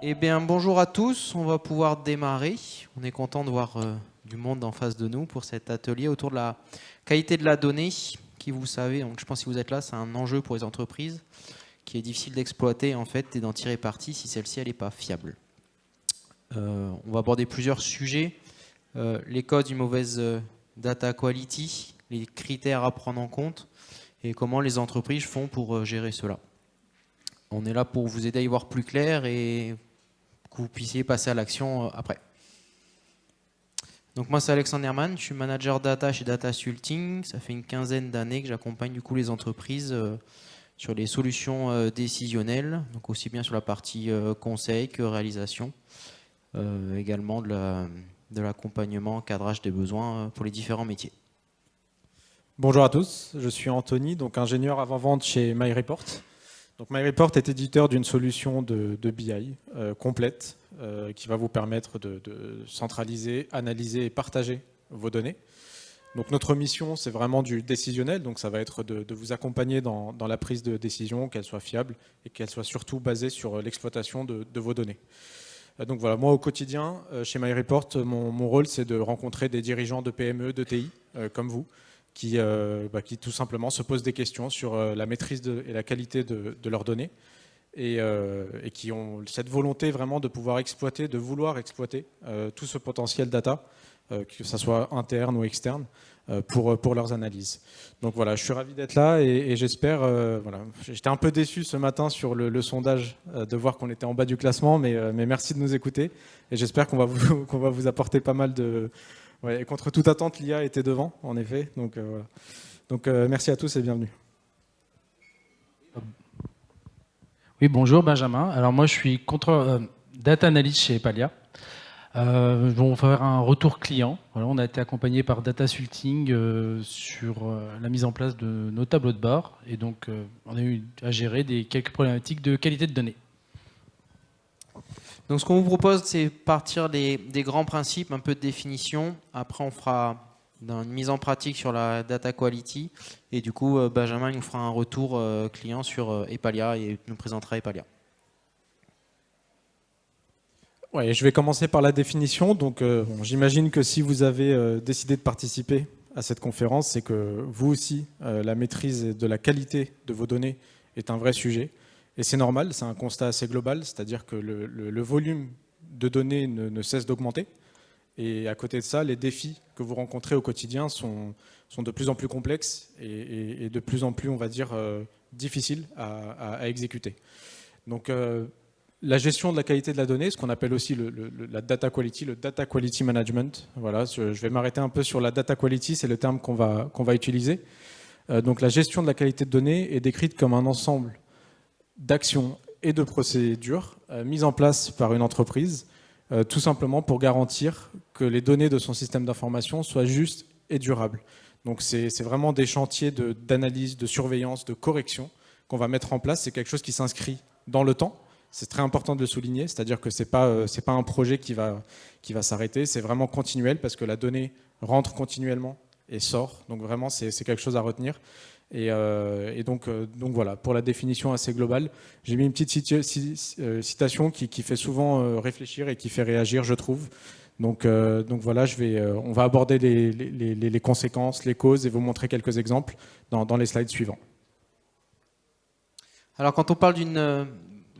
Eh bien, bonjour à tous, on va pouvoir démarrer. On est content de voir du monde en face de nous pour cet atelier autour de la qualité de la donnée, qui, vous savez, donc je pense que si vous êtes là, c'est un enjeu pour les entreprises, qui est difficile d'exploiter en fait et d'en tirer parti si celle-ci n'est pas fiable. On va aborder plusieurs sujets, les causes d'une mauvaise data quality, les critères à prendre en compte et comment les entreprises font pour gérer cela. On est là pour vous aider à y voir plus clair et que vous puissiez passer à l'action après. Donc moi c'est Alexandre Herman, je suis manager data chez Datasulting. Ça fait une quinzaine d'années que j'accompagne du coup les entreprises sur les solutions décisionnelles, donc aussi bien sur la partie conseil que réalisation, également de l'accompagnement, cadrage des besoins pour les différents métiers. Bonjour à tous, je suis Anthony, donc ingénieur avant-vente chez MyReport. Donc MyReport est éditeur d'une solution de BI complète qui va vous permettre de centraliser, analyser et partager vos données. Donc notre mission, c'est vraiment du décisionnel, donc ça va être de vous accompagner dans la prise de décision, qu'elle soit fiable et qu'elle soit surtout basée sur l'exploitation de vos données. Donc voilà, moi au quotidien, chez MyReport, mon rôle, c'est de rencontrer des dirigeants de PME, de TI, comme vous, qui tout simplement se posent des questions sur la maîtrise et la qualité de leurs données et qui ont cette volonté vraiment de pouvoir exploiter, de vouloir exploiter tout ce potentiel data, que ce soit interne ou externe, pour leurs analyses. Donc voilà, je suis ravi d'être là et j'espère, voilà, j'étais un peu déçu ce matin sur le sondage de voir qu'on était en bas du classement, mais merci de nous écouter et j'espère qu'on va vous apporter pas mal de... Ouais, et contre toute attente, l'IA était devant, en effet. Donc, voilà. Donc merci à tous et bienvenue. Oui, bonjour Benjamin. Alors moi je suis data analyst chez Epalia. On va faire un retour client. Voilà, on a été accompagné par Datasulting sur la mise en place de nos tableaux de bord. Et donc on a eu à gérer quelques problématiques de qualité de données. Donc ce qu'on vous propose, c'est partir des grands principes, un peu de définition. Après, on fera une mise en pratique sur la data quality. Et du coup, Benjamin nous fera un retour client sur Epalia et nous présentera Epalia. Ouais, je vais commencer par la définition. Donc, bon, j'imagine que si vous avez décidé de participer à cette conférence, c'est que vous aussi, la maîtrise de la qualité de vos données est un vrai sujet. Et c'est normal, c'est un constat assez global, c'est-à-dire que le volume de données ne cesse d'augmenter. Et à côté de ça, les défis que vous rencontrez au quotidien sont de plus en plus complexes et de plus en plus, on va dire, difficiles à exécuter. Donc, la gestion de la qualité de la donnée, ce qu'on appelle aussi la data quality, le data quality management. Voilà, je vais m'arrêter un peu sur la data quality, c'est le terme qu'on va utiliser. Donc, la gestion de la qualité de données est décrite comme un ensemble d'actions et de procédures mises en place par une entreprise, tout simplement pour garantir que les données de son système d'information soient justes et durables. Donc c'est vraiment des chantiers d'analyse, de surveillance, de correction qu'on va mettre en place. C'est quelque chose qui s'inscrit dans le temps. C'est très important de le souligner, c'est-à-dire que ce n'est pas un projet qui va s'arrêter, c'est vraiment continuel parce que la donnée rentre continuellement et sort. Donc vraiment, c'est quelque chose à retenir. Et donc voilà, pour la définition assez globale, j'ai mis une petite citation qui fait souvent réfléchir et qui fait réagir, je trouve. Donc voilà, on va aborder les conséquences, les causes et vous montrer quelques exemples dans les slides suivants. Alors quand on parle d'une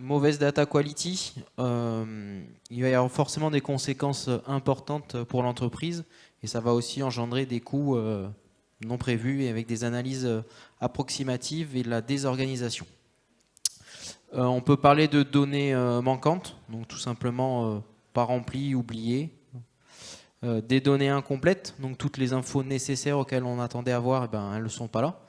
mauvaise data quality, il va y avoir forcément des conséquences importantes pour l'entreprise et ça va aussi engendrer des coûts non prévus et avec des analyses approximatives et de la désorganisation. On peut parler de données manquantes, donc tout simplement pas remplies, oubliées. Des données incomplètes, donc toutes les infos nécessaires auxquelles on attendait avoir, eh ben, elles ne sont pas là.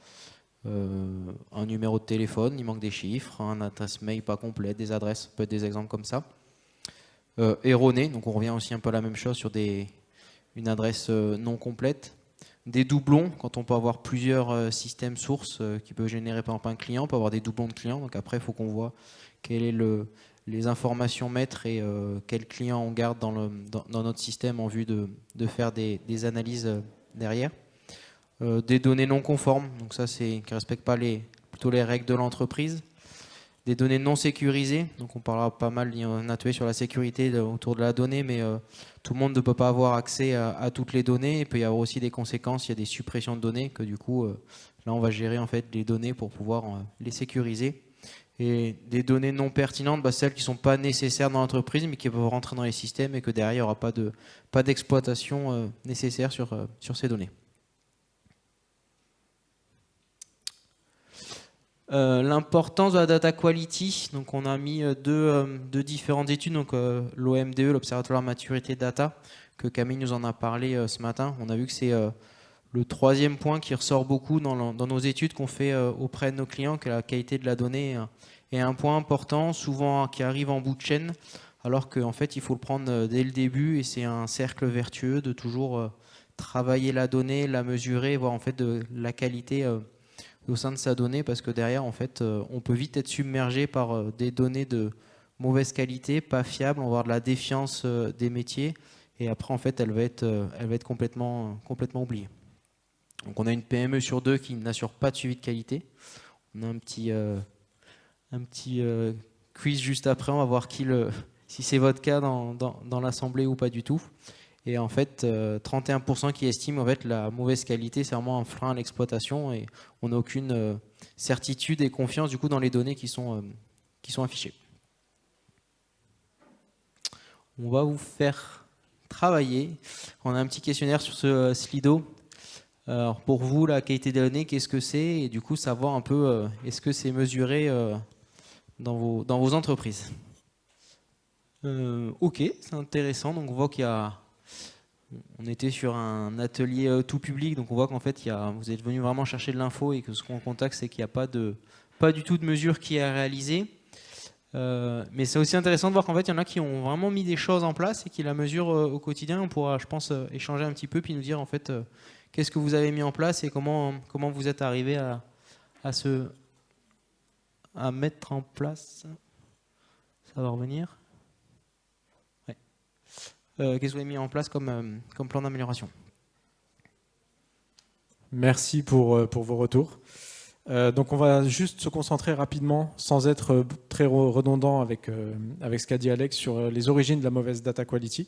Un numéro de téléphone, il manque des chiffres, un adresse mail pas complète, des adresses, peut-être des exemples comme ça. Erroné, donc on revient aussi un peu à la même chose sur une adresse non complète. Des doublons, quand on peut avoir plusieurs systèmes sources qui peuvent générer par exemple un client, on peut avoir des doublons de clients, donc après il faut qu'on voit quel est les informations maîtres et quel client on garde dans notre système en vue de faire des analyses derrière. Des données non conformes, donc ça c'est qui ne respectent pas plutôt les règles de l'entreprise. des données non sécurisées. Donc on parlera pas mal, il y a un atelier sur la sécurité autour de la donnée, mais tout le monde ne peut pas avoir accès à toutes les données. Il peut y avoir aussi des conséquences, il y a des suppressions de données, que du coup, là on va gérer en fait les données pour pouvoir les sécuriser. Et des données non pertinentes, celles qui ne sont pas nécessaires dans l'entreprise, mais qui peuvent rentrer dans les systèmes et que derrière, il n'y aura pas d'exploitation nécessaire sur ces données. L'importance de la data quality, donc on a mis deux différentes études, donc l'OMDE, l'Observatoire de la maturité data, que Camille nous en a parlé ce matin. On a vu que c'est le troisième point qui ressort beaucoup dans nos études qu'on fait auprès de nos clients, que la qualité de la donnée est un point important, souvent qui arrive en bout de chaîne, alors qu'en fait il faut le prendre dès le début et c'est un cercle vertueux de toujours travailler la donnée, la mesurer, voir en fait de la qualité au sein de sa donnée, parce que derrière en fait on peut vite être submergé par des données de mauvaise qualité, pas fiables, on va avoir de la défiance des métiers et après en fait elle va être complètement oubliée. Donc on a une PME sur 2 qui n'assure pas de suivi de qualité. On a un petit quiz juste après, on va voir si c'est votre cas dans l'assemblée ou pas du tout. Et en fait, 31% qui estiment en fait la mauvaise qualité, c'est vraiment un frein à l'exploitation et on n'a aucune certitude et confiance du coup dans les données qui sont affichées. On va vous faire travailler. On a un petit questionnaire sur ce Slido. Alors pour vous, la qualité des données, qu'est-ce que c'est? Et du coup, savoir un peu, est-ce que c'est mesuré dans vos entreprises? Ok, c'est intéressant. Donc on voit on était sur un atelier tout public, donc on voit qu'en fait, vous êtes venu vraiment chercher de l'info et que ce qu'on constate, c'est qu'il n'y a pas du tout de mesure qui est réalisée. Mais c'est aussi intéressant de voir qu'en fait, il y en a qui ont vraiment mis des choses en place et qui la mesurent au quotidien. On pourra, je pense, échanger un petit peu puis nous dire en fait qu'est-ce que vous avez mis en place et comment vous êtes arrivé à mettre en place. Ça va revenir. Ouais. Qu'est-ce que vous avez mis en place comme plan d'amélioration? Merci pour vos retours. Donc on va juste se concentrer rapidement, sans être très redondant avec ce qu'a dit Alex sur les origines de la mauvaise data quality.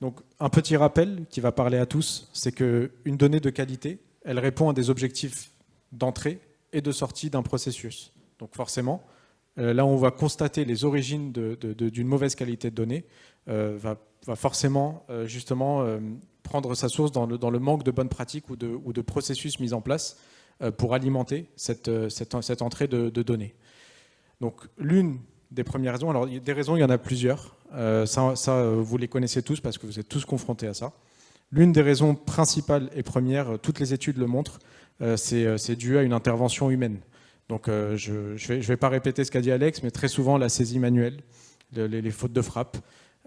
Donc un petit rappel qui va parler à tous, c'est qu'une donnée de qualité, elle répond à des objectifs d'entrée et de sortie d'un processus. Donc forcément, là on va constater les origines d'une mauvaise qualité de données, va forcément justement prendre sa source dans le manque de bonnes pratiques ou de processus mis en place pour alimenter cette entrée de données. Donc l'une des premières raisons, alors des raisons il y en a plusieurs, vous les connaissez tous parce que vous êtes tous confrontés à ça. L'une des raisons principales et premières, toutes les études le montrent, c'est dû à une intervention humaine. Donc je vais pas répéter ce qu'a dit Alex, mais très souvent la saisie manuelle, les fautes de frappe,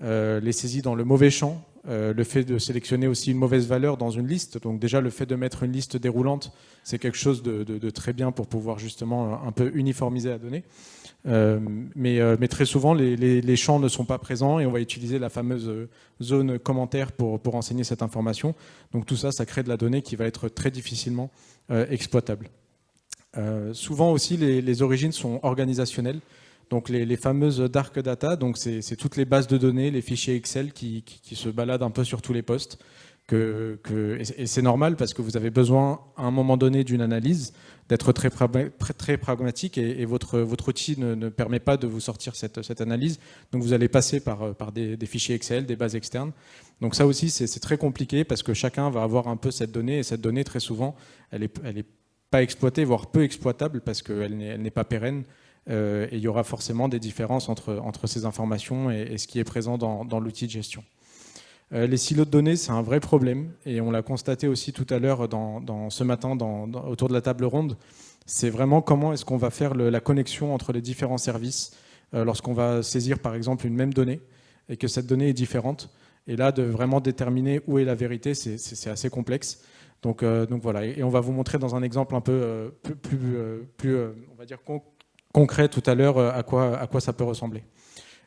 les saisies dans le mauvais champ, le fait de sélectionner aussi une mauvaise valeur dans une liste. Donc déjà le fait de mettre une liste déroulante, c'est quelque chose de très bien pour pouvoir justement un peu uniformiser la donnée. Mais très souvent les champs ne sont pas présents et on va utiliser la fameuse zone commentaire pour renseigner cette information. Donc tout ça, ça crée de la donnée qui va être très difficilement exploitable. Souvent aussi les origines sont organisationnelles. Donc les fameuses dark data, donc c'est toutes les bases de données, les fichiers Excel qui se baladent un peu sur tous les postes. Et c'est normal parce que vous avez besoin à un moment donné d'une analyse, d'être très pragmatique et votre outil ne permet pas de vous sortir cette analyse. Donc vous allez passer par des fichiers Excel, des bases externes. Donc ça aussi c'est très compliqué parce que chacun va avoir un peu cette donnée et cette donnée très souvent elle est pas exploitée, voire peu exploitable parce qu'elle n'est pas pérenne. Et il y aura forcément des différences entre ces informations et ce qui est présent dans l'outil de gestion. Les silos de données, c'est un vrai problème et on l'a constaté aussi tout à l'heure ce matin autour de la table ronde. C'est vraiment comment est-ce qu'on va faire la connexion entre les différents services lorsqu'on va saisir par exemple une même donnée et que cette donnée est différente. Et là, de vraiment déterminer où est la vérité, c'est assez complexe. Donc voilà, et on va vous montrer dans un exemple un peu plus on va dire concret tout à l'heure à quoi ça peut ressembler.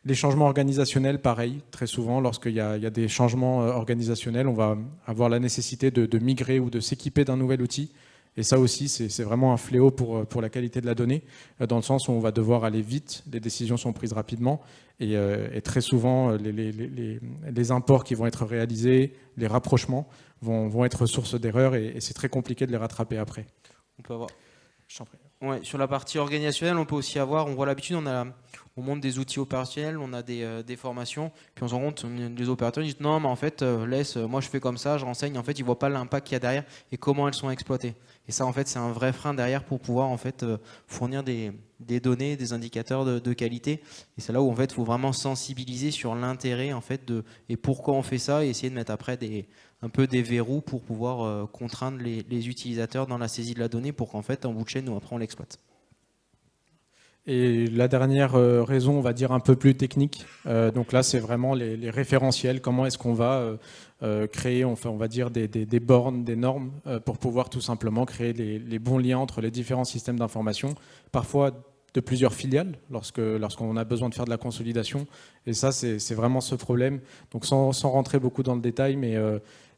Les changements organisationnels, pareil, très souvent, lorsqu'il y a des changements organisationnels, on va avoir la nécessité de migrer ou de s'équiper d'un nouvel outil. Et ça aussi, c'est vraiment un fléau pour la qualité de la donnée, dans le sens où on va devoir aller vite, les décisions sont prises rapidement, et très souvent, les imports qui vont être réalisés, les rapprochements, vont être source d'erreurs, et c'est très compliqué de les rattraper après. On peut avoir... Je t'en prie. Ouais, sur la partie organisationnelle, on peut aussi avoir, on voit l'habitude, on monte des outils opérationnels, on a des formations, puis on se rend compte, les opérateurs disent non, mais en fait, moi je fais comme ça, je renseigne, en fait, ils voient pas l'impact qu'il y a derrière et comment elles sont exploitées. Et ça, en fait, c'est un vrai frein derrière pour pouvoir en fait fournir des données, des indicateurs de qualité. Et c'est là où en fait, il faut vraiment sensibiliser sur l'intérêt en fait et pourquoi on fait ça, et essayer de mettre après un peu des verrous pour pouvoir contraindre les utilisateurs dans la saisie de la donnée pour qu'en fait, en bout de chaîne, nous après on l'exploite. Et la dernière raison, on va dire un peu plus technique, donc là c'est vraiment les référentiels, comment est-ce qu'on va créer, enfin, on va dire des bornes, des normes, pour pouvoir tout simplement créer les bons liens entre les différents systèmes d'information, parfois de plusieurs filiales, lorsqu'on a besoin de faire de la consolidation, et ça c'est vraiment ce problème, donc sans rentrer beaucoup dans le détail, mais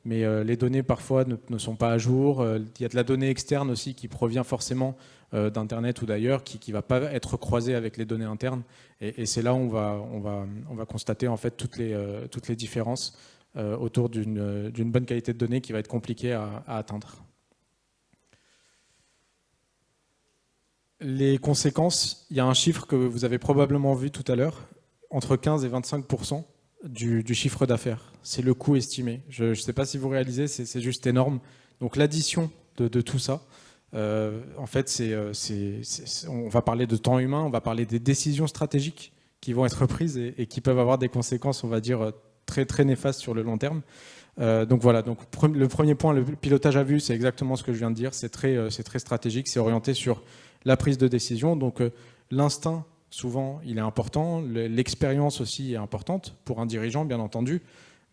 les données parfois ne sont pas à jour. Il y a de la donnée externe aussi qui provient forcément d'Internet ou d'ailleurs, qui ne va pas être croisée avec les données internes. Et c'est là où on va constater en fait toutes les différences autour d'une bonne qualité de données qui va être compliquée à atteindre. Les conséquences, il y a un chiffre que vous avez probablement vu tout à l'heure, entre 15 et 25% du chiffre d'affaires. C'est le coût estimé. Je ne sais pas si vous réalisez, c'est juste énorme. Donc l'addition de tout ça, en fait, on va parler de temps humain, on va parler des décisions stratégiques qui vont être prises et qui peuvent avoir des conséquences, on va dire, très, très néfastes sur le long terme. Donc voilà, donc le premier point, le pilotage à vue, c'est exactement ce que je viens de dire. C'est très stratégique, c'est orienté sur la prise de décision. Donc l'instinct, souvent, il est important. L'expérience aussi est importante pour un dirigeant, bien entendu.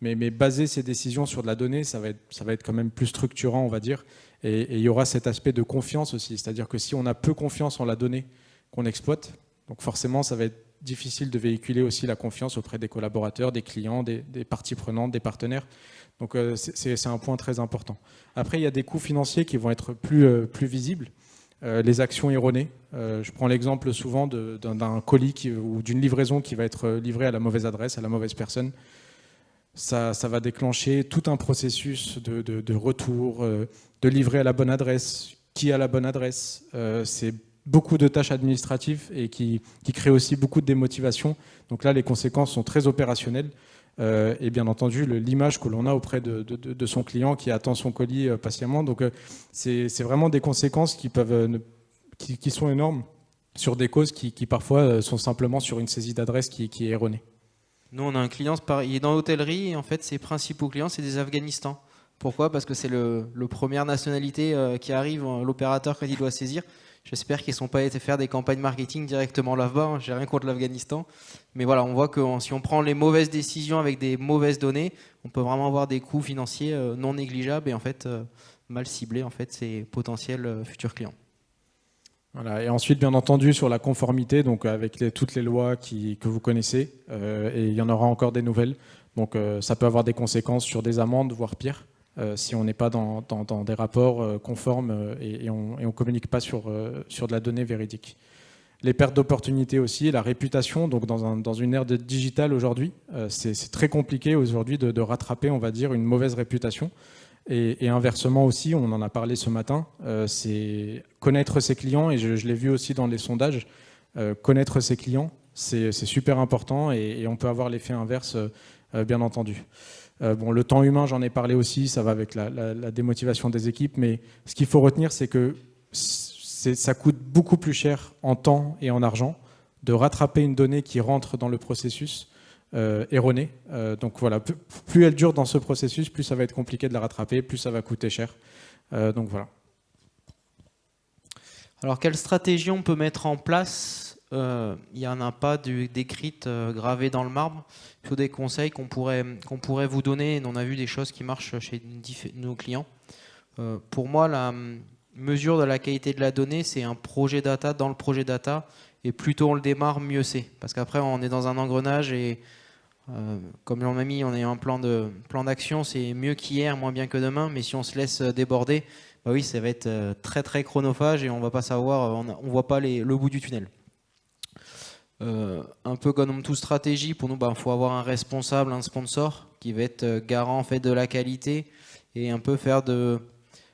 Mais baser ses décisions sur de la donnée, ça va être quand même plus structurant, on va dire. Et il y aura cet aspect de confiance aussi. C'est-à-dire que si on a peu confiance en la donnée qu'on exploite, donc forcément, ça va être difficile de véhiculer aussi la confiance auprès des collaborateurs, des clients, des parties prenantes, des partenaires. Donc c'est un point très important. Après, il y a des coûts financiers qui vont être plus visibles. Les actions erronées. Je prends l'exemple souvent d'un colis ou d'une livraison qui va être livrée à la mauvaise adresse, à la mauvaise personne. Ça va déclencher tout un processus de retour, de livrer à la bonne adresse, qui a la bonne adresse. C'est beaucoup de tâches administratives et qui créent aussi beaucoup de démotivation. Donc là, les conséquences sont très opérationnelles. Et bien entendu, l'image que l'on a auprès de son client qui attend son colis patiemment. Donc c'est vraiment des conséquences qui sont énormes sur des causes qui parfois sont simplement sur une saisie d'adresse qui est erronée. Nous, on a un client, il est dans l'hôtellerie et en fait, ses principaux clients, c'est des Afghanistans. Pourquoi ? Parce que c'est le première nationalité qui arrive, l'opérateur, quand il doit saisir. J'espère qu'ils ne sont pas été faire des campagnes marketing directement là-bas. Hein. J'ai rien contre l'Afghanistan. Mais voilà, on voit que si on prend les mauvaises décisions avec des mauvaises données, on peut vraiment avoir des coûts financiers non négligeables et en fait, mal ciblés en fait, ces potentiels futurs clients. Voilà. Et ensuite, bien entendu, sur la conformité, donc avec toutes les lois que vous connaissez, et il y en aura encore des nouvelles. Donc ça peut avoir des conséquences sur des amendes, voire pire, si on n'est pas dans des rapports conformes et on ne communique pas sur de la donnée véridique. Les pertes d'opportunités aussi, la réputation. Donc dans une ère de digital aujourd'hui, c'est très compliqué aujourd'hui de rattraper, on va dire, une mauvaise réputation. Et inversement aussi, on en a parlé ce matin, c'est connaître ses clients, et je l'ai vu aussi dans les sondages, connaître ses clients, c'est super important, et on peut avoir l'effet inverse, bien entendu. Bon, le temps humain, j'en ai parlé aussi, ça va avec la démotivation des équipes, mais ce qu'il faut retenir, c'est que ça coûte beaucoup plus cher en temps et en argent de rattraper une donnée qui rentre dans le processus erronée. Donc voilà, plus elle dure dans ce processus, plus ça va être compliqué de la rattraper, plus ça va coûter cher. Donc voilà. Alors quelle stratégie on peut mettre en place ? Il n'y en a pas d'écrite gravée dans le marbre. Il faut des conseils qu'on pourrait vous donner. On a vu des choses qui marchent chez nos clients. Pour moi, la mesure de la qualité de la donnée, c'est un projet data dans le projet data. Et plus tôt on le démarre, mieux c'est. Parce qu'après, on est dans un engrenage et comme on a mis, on a un plan d'action, c'est mieux qu'hier, moins bien que demain. Mais si on se laisse déborder, bah oui, ça va être très très chronophage et on va pas savoir, on voit pas le bout du tunnel. Un peu comme toute stratégie, pour nous, il faut avoir un responsable, un sponsor qui va être garant en fait de la qualité et un peu faire de,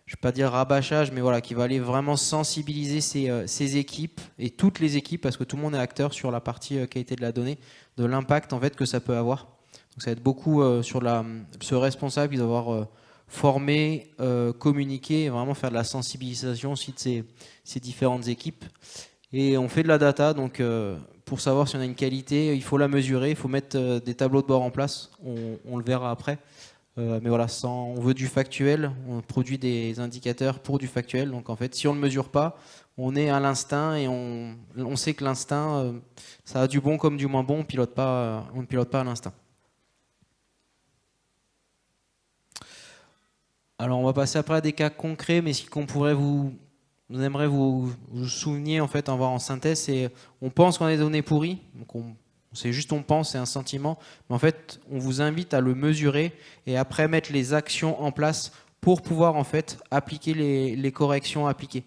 je ne vais pas dire rabâchage, mais voilà, qui va aller vraiment sensibiliser ces équipes et toutes les équipes, parce que tout le monde est acteur sur la partie qualité de la donnée, de l'impact en fait que ça peut avoir. Donc ça va être beaucoup sur ce responsable qui doit avoir formé, communiquer et vraiment faire de la sensibilisation aussi de ces différentes équipes. Et on fait de la data, donc pour savoir si on a une qualité, il faut la mesurer, il faut mettre des tableaux de bord en place, on le verra après. Mais voilà, on veut du factuel, on produit des indicateurs pour du factuel. Donc en fait, si on ne le mesure pas, on est à l'instinct et on sait que l'instinct, ça a du bon comme du moins bon, on ne pilote pas à l'instinct. Alors on va passer après à des cas concrets, mais ce qu'on pourrait vous aimerait vous souvenir en fait, en voir en synthèse, c'est on pense qu'on a des données pourries, donc c'est juste on pense, c'est un sentiment, mais en fait on vous invite à le mesurer et après mettre les actions en place pour pouvoir en fait appliquer les corrections appliquées.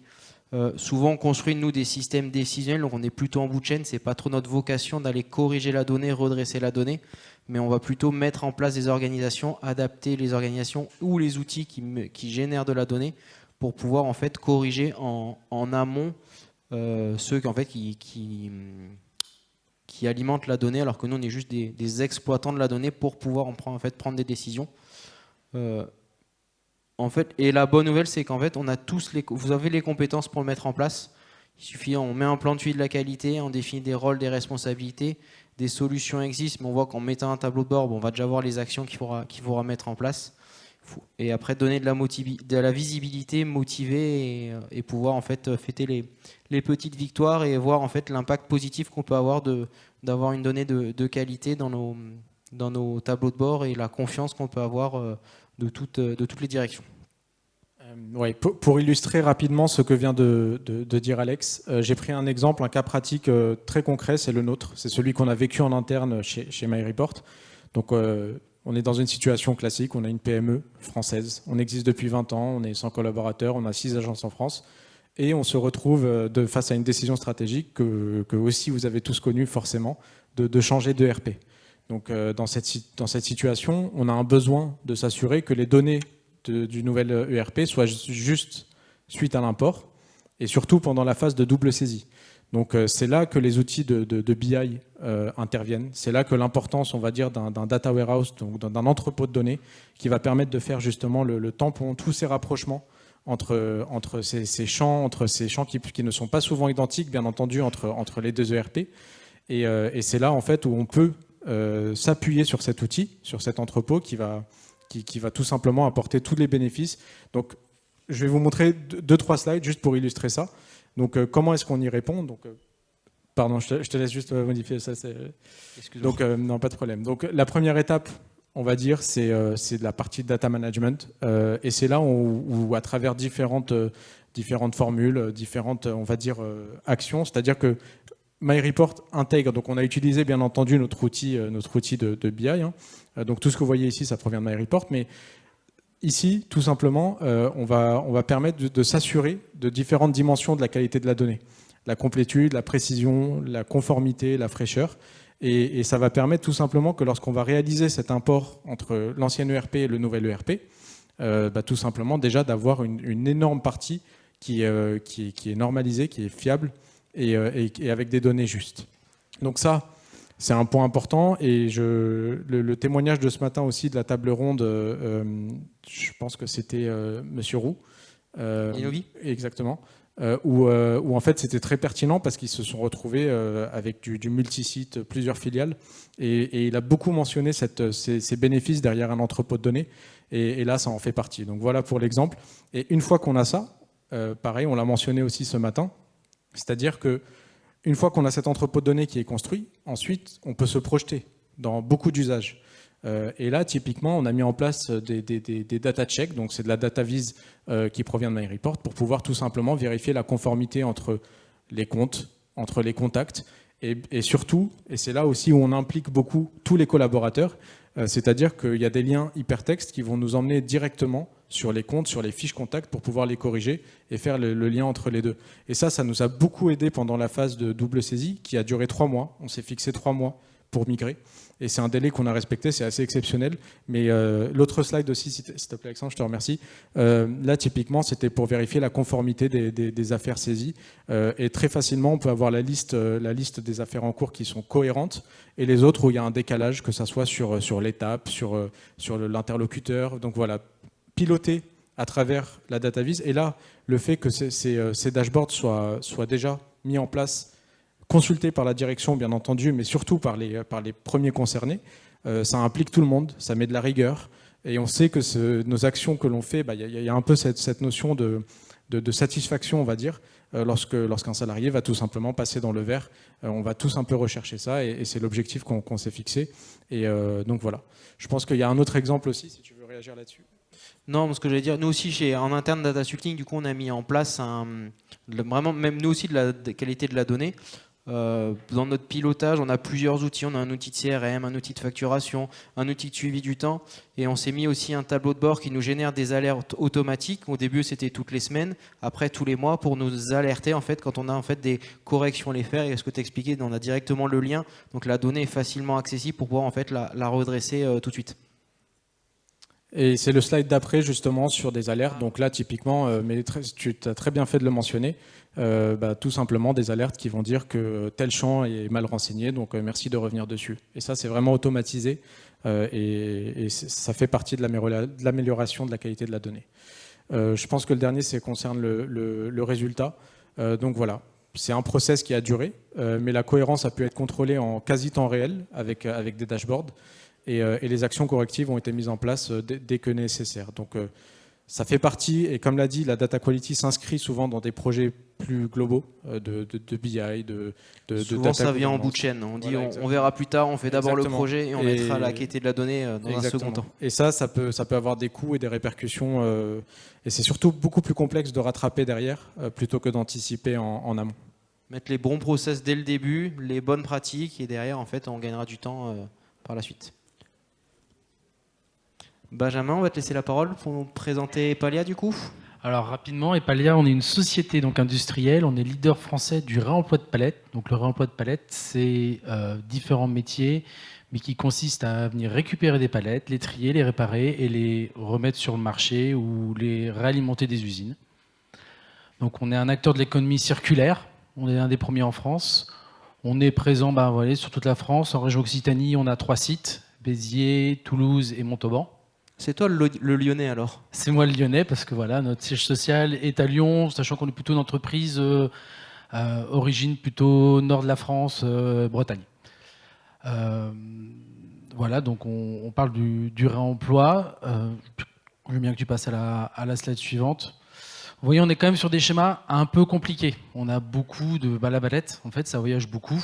Souvent on construit nous des systèmes décisionnels, donc on est plutôt en bout de chaîne, c'est pas trop notre vocation d'aller corriger la donnée, redresser la donnée, mais on va plutôt mettre en place des organisations, adapter les organisations ou les outils qui génèrent de la donnée pour pouvoir en fait corriger en amont ceux qui alimentent la donnée, alors que nous on est juste des exploitants de la donnée pour pouvoir prendre des décisions. En fait, et la bonne nouvelle c'est qu'en fait vous avez les compétences pour le mettre en place. Il suffit, on met un plan de suivi de la qualité, on définit des rôles, des responsabilités, des solutions existent, mais on voit qu'en mettant un tableau de bord, on va déjà voir les actions qu'il faudra mettre en place. Et après donner de la visibilité, motiver et pouvoir en fait fêter les petites victoires et voir en fait l'impact positif qu'on peut avoir d'avoir une donnée de qualité dans nos tableaux de bord et la confiance qu'on peut avoir de toutes les directions. Ouais, pour illustrer rapidement ce que vient de dire Alex, j'ai pris un exemple, un cas pratique très concret, c'est le nôtre, c'est celui qu'on a vécu en interne chez MyReport. Donc on est dans une situation classique, on a une PME française, on existe depuis 20 ans, on est 100 collaborateurs, on a 6 agences en France, et on se retrouve face à une décision stratégique que aussi vous avez tous connue forcément, de changer de RP. Donc dans cette situation, on a un besoin de s'assurer que les données du nouvel ERP soient juste suite à l'import, et surtout pendant la phase de double saisie. Donc c'est là que les outils de BI interviennent. C'est là que l'importance, on va dire, d'un data warehouse, donc d'un entrepôt de données, qui va permettre de faire justement le tampon, tous ces rapprochements entre ces champs qui ne sont pas souvent identiques, bien entendu, entre les deux ERP. Et c'est là en fait où on peut s'appuyer sur cet outil, sur cet entrepôt qui va tout simplement apporter tous les bénéfices. Donc je vais vous montrer 2-3 slides juste pour illustrer ça. Donc, comment est-ce qu'on y répond? Donc, pardon, je te laisse juste modifier ça. Donc, non, pas de problème. Donc, la première étape, on va dire, c'est de la partie data management. Et c'est là où, à travers différentes formules, différentes, on va dire, actions, c'est-à-dire que MyReport intègre, donc on a utilisé bien entendu notre outil de BI. Hein. Donc, tout ce que vous voyez ici, ça provient de MyReport, mais ici, tout simplement, on va permettre de s'assurer de différentes dimensions de la qualité de la donnée. La complétude, la précision, la conformité, la fraîcheur. Et ça va permettre tout simplement que lorsqu'on va réaliser cet import entre l'ancien ERP et le nouvel ERP, tout simplement déjà d'avoir une énorme partie qui est normalisée, qui est fiable et avec des données justes. Donc ça, c'est un point important et le témoignage de ce matin aussi de la table ronde, je pense que c'était Monsieur Roux. Inovi. Exactement. Où en fait c'était très pertinent parce qu'ils se sont retrouvés avec du multisite, plusieurs filiales. Et il a beaucoup mentionné ces bénéfices derrière un entrepôt de données. Et là, ça en fait partie. Donc voilà pour l'exemple. Et une fois qu'on a ça, pareil, on l'a mentionné aussi ce matin, c'est-à-dire que une fois qu'on a cet entrepôt de données qui est construit, ensuite, on peut se projeter dans beaucoup d'usages. Et là, typiquement, on a mis en place des data checks, donc c'est de la data vise qui provient de MyReport, pour pouvoir tout simplement vérifier la conformité entre les comptes, entre les contacts, et surtout, et c'est là aussi où on implique beaucoup tous les collaborateurs, c'est-à-dire qu'il y a des liens hypertextes qui vont nous emmener directement sur les comptes, sur les fiches contacts pour pouvoir les corriger et faire le lien entre les deux. Et ça nous a beaucoup aidé pendant la phase de double saisie qui a duré 3 mois. On s'est fixé 3 mois pour migrer. Et c'est un délai qu'on a respecté, c'est assez exceptionnel. Mais l'autre slide aussi, s'il te plaît Alexandre, je te remercie. Là, typiquement, c'était pour vérifier la conformité des affaires saisies. Et très facilement, on peut avoir la liste des affaires en cours qui sont cohérentes et les autres où il y a un décalage, que ça soit sur l'étape, sur l'interlocuteur. Donc voilà, piloter à travers la data vise. Et là, le fait que ces dashboards soient déjà mis en place, consulté par la direction, bien entendu, mais surtout par les premiers concernés. Ça implique tout le monde, ça met de la rigueur. Et on sait que nos actions que l'on fait, il y a un peu cette notion de satisfaction, on va dire, lorsqu'un salarié va tout simplement passer dans le vert. On va tous un peu rechercher ça, et c'est l'objectif qu'on s'est fixé. Et donc voilà. Je pense qu'il y a un autre exemple aussi, si tu veux réagir là-dessus. Non, ce que j'allais dire, nous aussi, en interne Data Sulting, du coup, on a mis en place vraiment, même nous aussi, de la qualité de la donnée. Dans notre pilotage, on a plusieurs outils. On a un outil de CRM, un outil de facturation, un outil de suivi du temps. Et on s'est mis aussi un tableau de bord qui nous génère des alertes automatiques. Au début, c'était toutes les semaines. Après, tous les mois, pour nous alerter en fait, quand on a en fait, des corrections à les faire. Et ce que tu expliquais, on a directement le lien. Donc la donnée est facilement accessible pour pouvoir en fait, la redresser tout de suite. Et c'est le slide d'après, justement, sur des alertes. Donc là, typiquement, mais tu as très bien fait de le mentionner, tout simplement des alertes qui vont dire que tel champ est mal renseigné, donc merci de revenir dessus. Et ça, c'est vraiment automatisé, et ça fait partie de l'amélioration de la qualité de la donnée. Je pense que le dernier, ça concerne le résultat. Donc voilà, c'est un process qui a duré, mais la cohérence a pu être contrôlée en quasi temps réel avec des dashboards. Et les actions correctives ont été mises en place dès que nécessaire. Donc ça fait partie, et comme l'a dit, la data quality s'inscrit souvent dans des projets plus globaux de BI, de souvent data ça vient en governance. bout de chaîne. On dit Voilà, on verra plus tard, on fait d'abord le Exactement. projet et on mettra la qualité de la donnée dans un second temps. Et ça peut avoir des coûts et des répercussions. Et c'est surtout beaucoup plus complexe de rattraper derrière plutôt que d'anticiper en amont. Mettre les bons process dès le début, les bonnes pratiques, et derrière, en fait, on gagnera du temps par la suite. Benjamin, on va te laisser la parole pour nous présenter Epalia du coup. Alors rapidement, Epalia, on est une société donc industrielle, on est leader français du réemploi de palettes. Donc le réemploi de palettes, c'est différents métiers, mais qui consistent à venir récupérer des palettes, les trier, les réparer et les remettre sur le marché ou les réalimenter des usines. Donc on est un acteur de l'économie circulaire, on est un des premiers en France. On est présent sur toute la France, en région Occitanie, on a 3 sites, Béziers, Toulouse et Montauban. C'est toi le Lyonnais alors? C'est moi le Lyonnais parce que voilà, notre siège social est à Lyon, sachant qu'on est plutôt une entreprise origine plutôt nord de la France, Bretagne. Voilà, donc on parle du réemploi. Je veux bien que tu passes à la slide suivante. Vous voyez, on est quand même sur des schémas un peu compliqués. On a beaucoup de la balette, en fait, ça voyage beaucoup.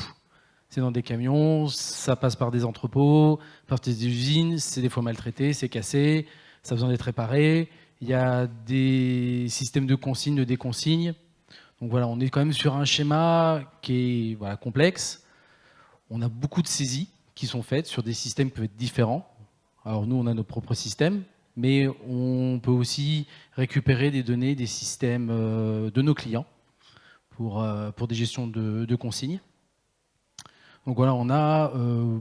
C'est dans des camions, ça passe par des entrepôts, par des usines, c'est des fois maltraité, c'est cassé, ça a besoin d'être réparé. Il y a des systèmes de consigne, de déconsigne. Donc voilà, on est quand même sur un schéma qui est complexe. On a beaucoup de saisies qui sont faites sur des systèmes qui peuvent être différents. Alors nous, on a nos propres systèmes, mais on peut aussi récupérer des données des systèmes de nos clients pour des gestions de consignes. Donc voilà, on a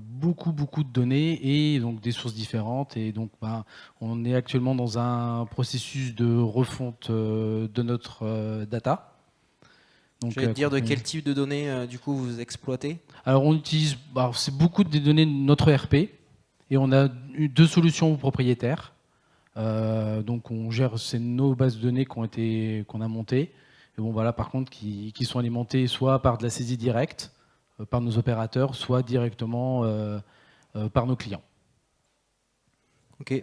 beaucoup de données et donc des sources différentes. Et donc on est actuellement dans un processus de refonte de notre data. Je vais te dire de quel type de données du coup vous exploitez? Alors on utilise, c'est beaucoup des données de notre ERP et on a 2 solutions propriétaires. Donc on gère, c'est nos bases de données qu'on a montées. Et bon voilà, par contre qui sont alimentées soit par de la saisie directe, par nos opérateurs, soit directement par nos clients. Ok.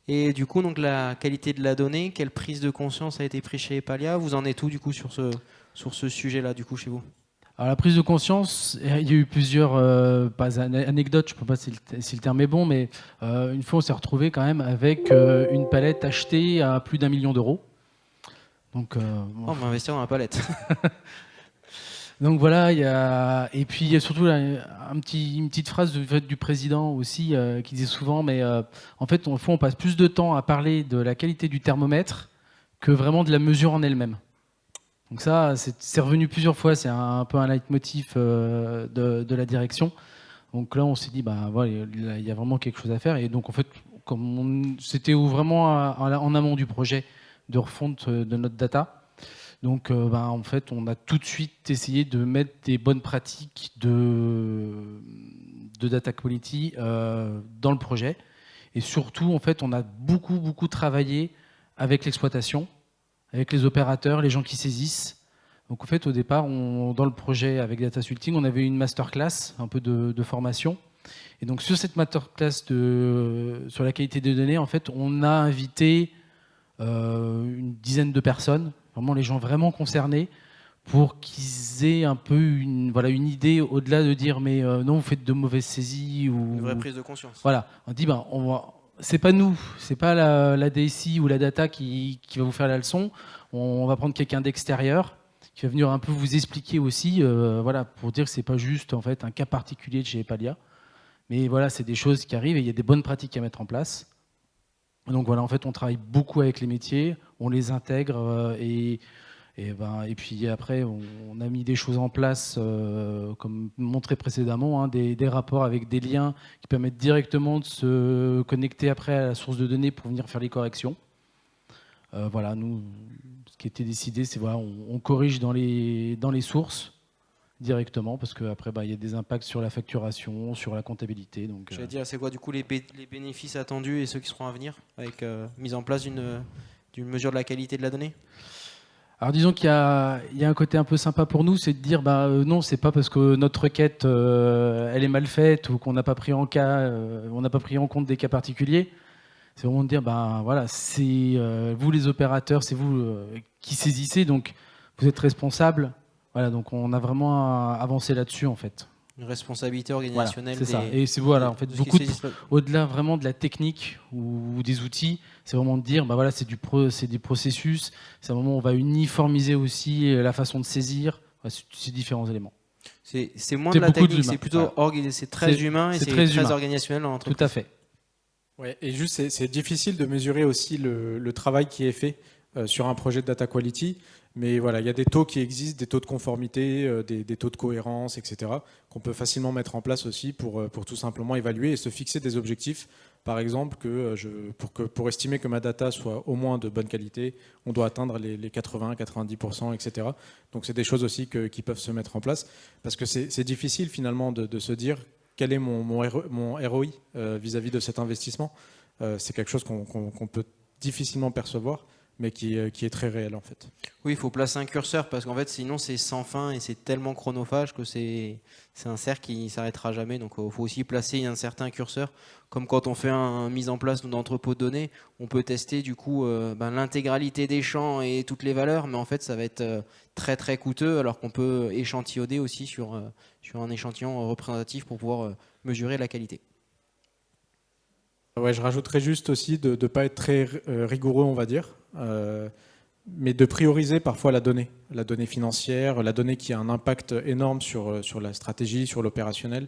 Et du coup, donc la qualité de la donnée, quelle prise de conscience a été prise chez Epalia? Vous en êtes où du coup sur ce sujet-là du coup chez vous? Alors la prise de conscience, il y a eu plusieurs anecdotes, je ne sais pas si le terme est bon, mais une fois on s'est retrouvé quand même avec une palette achetée à plus d'1 million d'euros. Donc, on va investir dans la palette. Donc voilà, et puis il y a surtout là, une petite phrase du président aussi qui disait souvent, mais en fait, on passe plus de temps à parler de la qualité du thermomètre que vraiment de la mesure en elle-même. Donc ça, c'est revenu plusieurs fois, c'est un peu un leitmotiv de la direction. Donc là, on s'est dit, bah voilà, il y a vraiment quelque chose à faire. Et donc en fait, c'était vraiment en amont du projet de refonte de notre data. Donc, en fait, on a tout de suite essayé de mettre des bonnes pratiques de data quality dans le projet. Et surtout, en fait, on a beaucoup travaillé avec l'exploitation, avec les opérateurs, les gens qui saisissent. Donc, en fait, au départ, dans le projet avec Data Sulting, on avait une masterclass, un peu de formation. Et donc, sur cette masterclass sur la qualité des données, en fait, on a invité une dizaine de personnes, vraiment les gens vraiment concernés, pour qu'ils aient un peu une idée au-delà de dire mais non, vous faites de mauvaises saisies ou Une vraie prise de conscience. Voilà, on dit c'est pas nous, c'est pas la DSI ou la data qui va vous faire la leçon. On va prendre quelqu'un d'extérieur qui va venir un peu vous expliquer aussi, voilà, pour dire que c'est pas juste en fait un cas particulier de chez Epalia, mais voilà, c'est des choses qui arrivent et il y a des bonnes pratiques à mettre en place. Donc voilà, en fait, on travaille beaucoup avec les métiers, on les intègre et puis après, on a mis des choses en place, comme montré précédemment, hein, des rapports avec des liens qui permettent directement de se connecter après à la source de données pour venir faire les corrections. Voilà, nous, ce qui était décidé, c'est voilà, on corrige dans les sources directement parce qu'après, il y a des impacts sur la facturation, sur la comptabilité. Donc, j'allais dire, c'est quoi du coup les bénéfices attendus et ceux qui seront à venir avec mise en place d'une mesure de la qualité de la donnée? Alors disons qu'il y a un côté un peu sympa pour nous, c'est de dire non, c'est pas parce que notre requête elle est mal faite ou qu'on n'a pas pris on n'a pas pris en compte des cas particuliers. C'est vraiment de dire voilà, c'est vous les opérateurs, c'est vous qui saisissez, donc vous êtes responsables. Voilà, donc on a vraiment avancé là-dessus en fait. Une responsabilité organisationnelle. Voilà, c'est ça. Et c'est voilà, en fait, au-delà vraiment de la technique ou des outils, c'est vraiment de dire, voilà, c'est des processus. C'est un moment où on va uniformiser aussi la façon de saisir ces différents éléments. C'est moins de la technique, c'est plutôt c'est très humain et c'est très organisationnel dans l'entreprise. Tout à fait. Ouais, et juste, c'est difficile de mesurer aussi le travail qui est fait sur un projet de data quality. Mais voilà, il y a des taux qui existent, des taux de conformité, des taux de cohérence, etc., qu'on peut facilement mettre en place aussi pour tout simplement évaluer et se fixer des objectifs. Par exemple, pour estimer que ma data soit au moins de bonne qualité, on doit atteindre les 80, 90%, etc. Donc c'est des choses aussi qui peuvent se mettre en place. Parce que c'est difficile finalement de se dire quel est mon ROI vis-à-vis de cet investissement. C'est quelque chose qu'on peut difficilement percevoir, mais qui est très réel en fait. Oui, il faut placer un curseur parce qu'en fait sinon c'est sans fin et c'est tellement chronophage que c'est un cercle qui ne s'arrêtera jamais. Donc il faut aussi placer un certain curseur. Comme quand on fait une mise en place d'entrepôt de données, on peut tester du coup l'intégralité des champs et toutes les valeurs, mais en fait ça va être très coûteux alors qu'on peut échantillonner aussi sur un échantillon représentatif pour pouvoir mesurer la qualité. Ouais, je rajouterais juste aussi de ne pas être très rigoureux, on va dire, mais de prioriser parfois la donnée financière, la donnée qui a un impact énorme sur la stratégie, sur l'opérationnel.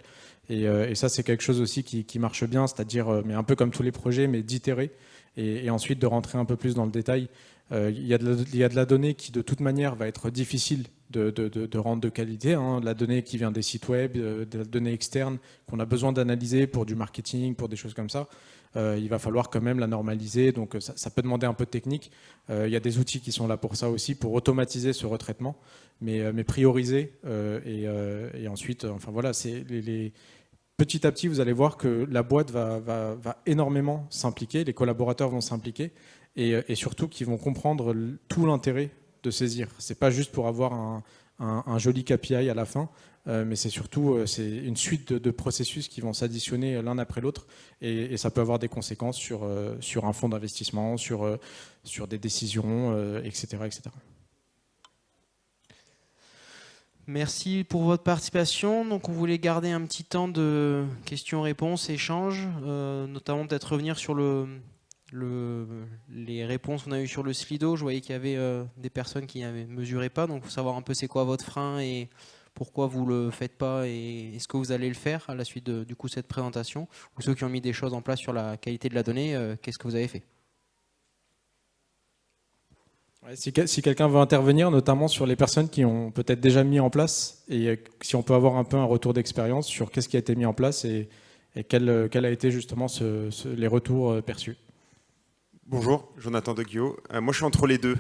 Et ça, c'est quelque chose aussi qui marche bien, c'est-à-dire, mais un peu comme tous les projets, mais d'itérer et ensuite de rentrer un peu plus dans le détail. Il y a de la donnée qui, de toute manière, va être difficile de rendre de qualité. Hein. La donnée qui vient des sites web, de la donnée externe qu'on a besoin d'analyser pour du marketing, pour des choses comme ça. Il va falloir quand même la normaliser, donc ça peut demander un peu de technique. Il y a des outils qui sont là pour ça aussi, pour automatiser ce retraitement, mais prioriser et ensuite, enfin voilà, c'est petit à petit, vous allez voir que la boîte va énormément s'impliquer, les collaborateurs vont s'impliquer et surtout qu'ils vont comprendre tout l'intérêt de saisir. C'est pas juste pour avoir un joli KPI à la fin, mais c'est surtout c'est une suite de processus qui vont s'additionner l'un après l'autre et ça peut avoir des conséquences sur un fonds d'investissement, sur des décisions, etc., etc. Merci pour votre participation. Donc on voulait garder un petit temps de questions-réponses, échanges, notamment peut-être revenir sur les réponses qu'on a eues sur le Slido. Je voyais qu'il y avait des personnes qui ne mesuraient pas, donc il faut savoir un peu c'est quoi votre frein et pourquoi vous le faites pas et est-ce que vous allez le faire à la suite de du coup, cette présentation? Ou ceux qui ont mis des choses en place sur la qualité de la donnée, qu'est-ce que vous avez fait? Ouais, si quelqu'un veut intervenir, notamment sur les personnes qui ont peut-être déjà mis en place, et si on peut avoir un peu un retour d'expérience sur qu'est-ce qui a été mis en place et quel a été justement les retours perçus. Bonjour, Jonathan de Guillaume. Moi, je suis entre les deux.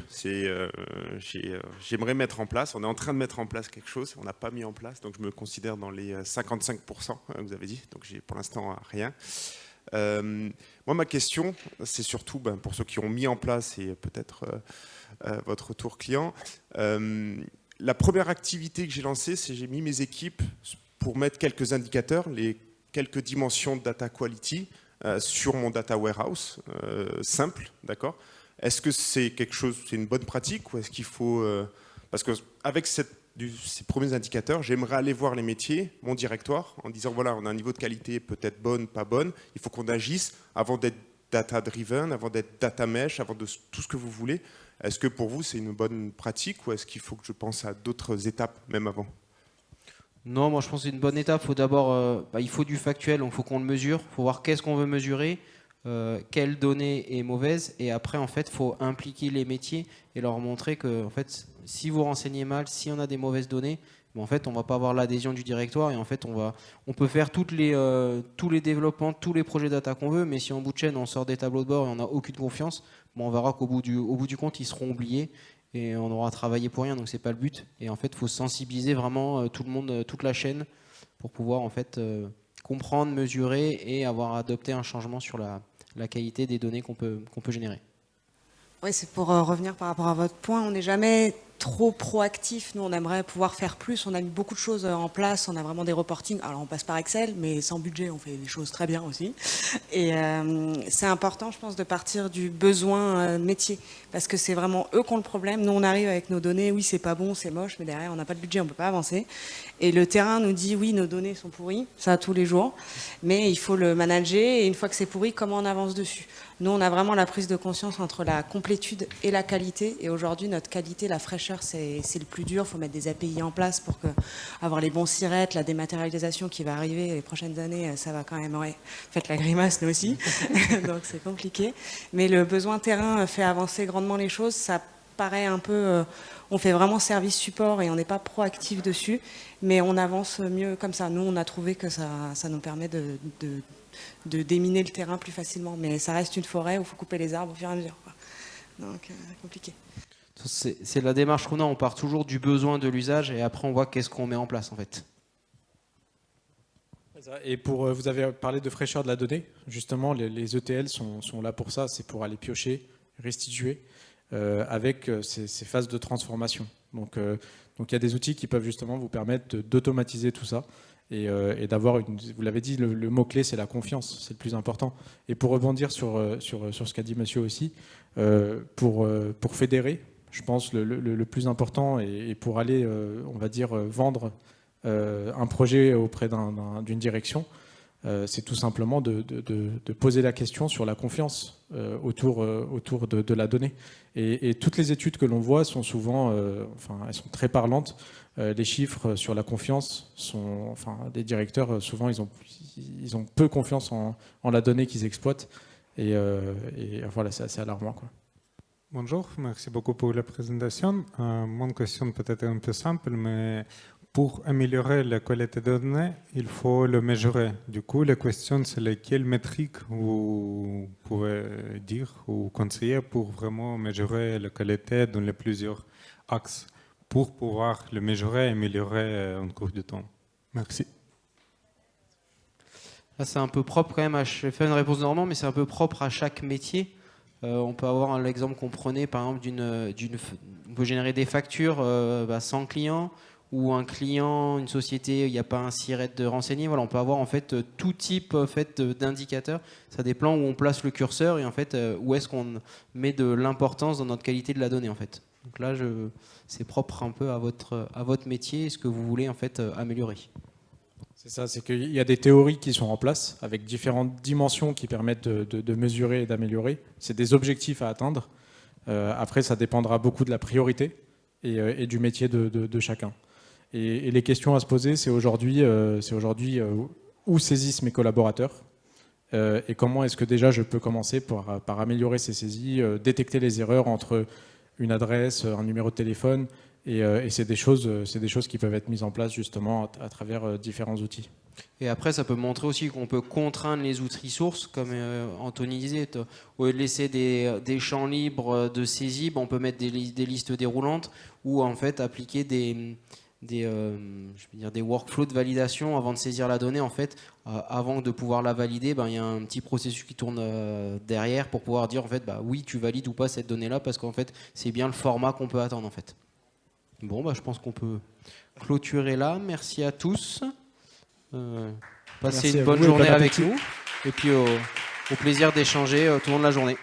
J'aimerais mettre en place, on est en train de mettre en place quelque chose, on n'a pas mis en place, donc je me considère dans les 55%, vous avez dit, donc j'ai pour l'instant rien. Moi, ma question, c'est surtout pour ceux qui ont mis en place et peut-être votre retour client. La première activité que j'ai lancée, c'est j'ai mis mes équipes pour mettre quelques indicateurs, les quelques dimensions de data quality sur mon data warehouse simple, d'accord? Est-ce que c'est quelque chose, c'est une bonne pratique ou est-ce qu'il faut parce que avec ces premiers indicateurs, j'aimerais aller voir les métiers, mon directoire, en disant voilà, on a un niveau de qualité peut-être bonne, pas bonne, il faut qu'on agisse avant d'être data driven, avant d'être data mesh, avant de tout ce que vous voulez. Est-ce que pour vous c'est une bonne pratique ou est-ce qu'il faut que je pense à d'autres étapes même avant? Non, moi je pense que c'est une bonne étape. Faut d'abord, il faut du factuel, donc il faut qu'on le mesure. Il faut voir qu'est-ce qu'on veut mesurer, quelle donnée est mauvaise, et après en fait, faut impliquer les métiers et leur montrer que en fait, si vous renseignez mal, si on a des mauvaises données, en fait, on va pas avoir l'adhésion du directoire et en fait, on peut faire tous les développements, tous les projets data qu'on veut, mais si en bout de chaîne on sort des tableaux de bord et on n'a aucune confiance, on verra qu'au bout du compte, ils seront oubliés. Et on aura travaillé pour rien, donc c'est pas le but. Et en fait, il faut sensibiliser vraiment tout le monde, toute la chaîne, pour pouvoir en fait comprendre, mesurer et avoir adopté un changement sur la qualité des données qu'on peut générer. Oui, c'est pour revenir par rapport à votre point. On n'est jamais trop proactif. Nous, on aimerait pouvoir faire plus. On a mis beaucoup de choses en place. On a vraiment des reportings. Alors, on passe par Excel, mais sans budget, on fait des choses très bien aussi. Et c'est important, je pense, de partir du besoin métier. Parce que c'est vraiment eux qui ont le problème. Nous, on arrive avec nos données. Oui, c'est pas bon, c'est moche, mais derrière, on n'a pas de budget, on ne peut pas avancer. Et le terrain nous dit, oui, nos données sont pourries. Ça, tous les jours. Mais il faut le manager. Et une fois que c'est pourri, comment on avance dessus? Nous, on a vraiment la prise de conscience entre la complétude et la qualité. Et aujourd'hui, notre qualité, la fraîcheur, c'est le plus dur. Il faut mettre des API en place pour avoir les bons sirettes, la dématérialisation qui va arriver les prochaines années, ça va quand même... Ouais, faites la grimace, nous aussi. Donc, c'est compliqué. Mais le besoin terrain fait avancer grandement les choses. Ça paraît un peu... on fait vraiment service support et on n'est pas proactif dessus. Mais on avance mieux comme ça. Nous, on a trouvé que ça nous permet de déminer le terrain plus facilement. Mais ça reste une forêt où il faut couper les arbres au fur et à mesure, quoi. Donc, compliqué. C'est la démarche qu'on a. On part toujours du besoin de l'usage et après on voit qu'est-ce qu'on met en place en fait. Et vous avez parlé de fraîcheur de la donnée. Justement, les ETL sont là pour ça. C'est pour aller piocher, restituer avec ces phases de transformation. Donc il y a des outils qui peuvent justement vous permettre d'automatiser tout ça. Et d'avoir vous l'avez dit, le mot-clé, c'est la confiance, c'est le plus important. Et pour rebondir sur ce qu'a dit monsieur aussi, pour fédérer, je pense le plus important, et pour aller, on va dire, vendre un projet auprès d'une direction, c'est tout simplement de poser la question sur la confiance autour de la donnée. Et toutes les études que l'on voit sont souvent, elles sont très parlantes. Les chiffres sur la confiance sont, des directeurs, souvent, ils ont peu confiance en la donnée qu'ils exploitent. Et voilà, c'est assez alarmant, quoi. Bonjour, merci beaucoup pour la présentation. Mon question peut-être un peu simple, mais pour améliorer la qualité de données, il faut le mesurer. Du coup, la question, c'est lesquelles métriques vous pouvez dire ou conseiller pour vraiment mesurer la qualité dans les plusieurs axes, pour pouvoir le mesurer et améliorer en cours de temps. Merci. Là, c'est un peu propre quand même. Je vais faire une réponse normale, mais c'est un peu propre à chaque métier. On peut avoir l'exemple qu'on prenait, par exemple, on peut générer des factures sans client, ou un client, une société, il n'y a pas un SIRET de renseigner. Voilà, on peut avoir en fait tout type d'indicateurs. Ça dépend où on place le curseur et en fait où est-ce qu'on met de l'importance dans notre qualité de la donnée en fait. Donc là, c'est propre un peu à votre métier et ce que vous voulez en fait améliorer. C'est ça, c'est qu'il y a des théories qui sont en place avec différentes dimensions qui permettent de mesurer et d'améliorer. C'est des objectifs à atteindre. Après, ça dépendra beaucoup de la priorité et du métier de chacun. Et les questions à se poser, c'est aujourd'hui où saisissent mes collaborateurs et comment est-ce que déjà je peux commencer par améliorer ces saisies, détecter les erreurs entre une adresse, un numéro de téléphone, et c'est des choses qui peuvent être mises en place justement à travers différents outils. Et après, ça peut montrer aussi qu'on peut contraindre les outils sources, comme Anthony disait. Au lieu de laisser des champs libres de saisie, on peut mettre des listes déroulantes ou en fait appliquer des workflows de validation avant de saisir la donnée. En fait, avant de pouvoir la valider, il y a un petit processus qui tourne derrière pour pouvoir dire en fait, oui, tu valides ou pas cette donnée-là parce qu'en fait, c'est bien le format qu'on peut attendre en fait. Bon, je pense qu'on peut clôturer là. Merci à tous. Passez une bonne journée avec nous et puis au plaisir d'échanger tout au long de la journée.